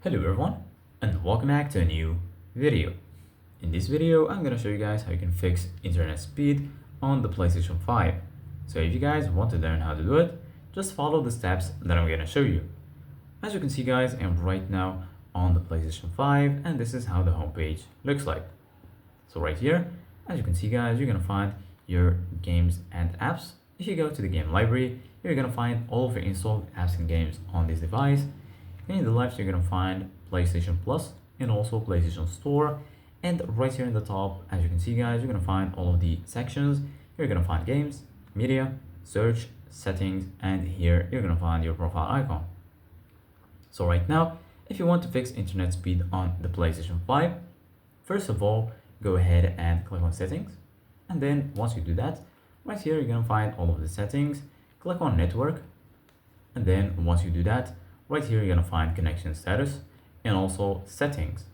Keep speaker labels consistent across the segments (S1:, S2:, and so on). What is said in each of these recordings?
S1: Hello everyone and welcome back to a new video. In this video I'm gonna show you guys how you can fix internet speed on the PlayStation 5. So if you guys want to learn how to do it, just follow the steps that I'm gonna show you. As you can see guys, I'm right now on the PlayStation 5 and this is how the homepage looks like. So right here, as you can see guys, you're gonna find your games and apps. If you go to the game library, you're gonna find all of your installed apps and games on this device. And in the left, you're gonna find PlayStation Plus and also PlayStation Store. And right here in the top, as you can see guys, you're gonna find all of the sections. You're gonna find games, media, search, settings, and here you're gonna find your profile icon. So right now, if you want to fix internet speed on the PlayStation 5, first of all, go ahead and click on settings. And then once you do that, right here, you're gonna find all of the settings, click on network. And then once you do that, right here, you're gonna find connection status and also settings.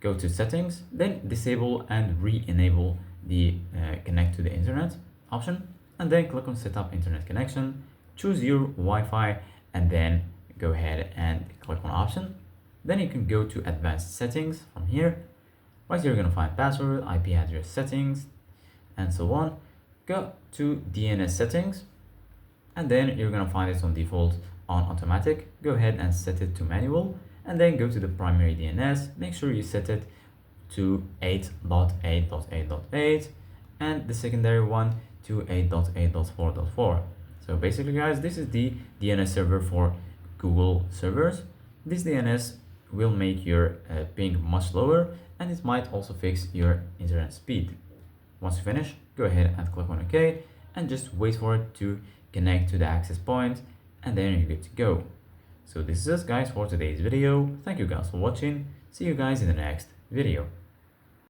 S1: Go to settings, then disable and re-enable the connect to the internet option, and then click on set up internet connection, choose your Wi-Fi, and then go ahead and click on option. Then you can go to advanced settings from here. Right here, you're gonna find password, IP address settings, and so on. Go to DNS settings, and then you're gonna find it on default on automatic. Go ahead and set it to manual, and then go to the primary DNS. Make sure you set it to 8.8.8.8 and the secondary one to 8.8.4.4. So basically guys, this is the DNS server for Google servers. This DNS will make your ping much lower, and it might also fix your internet speed. Once you finish, go ahead and click on OK and just wait for it to connect to the access point, and then you're good to go. So this is it guys for today's video. Thank you guys for watching. See you guys in the next video.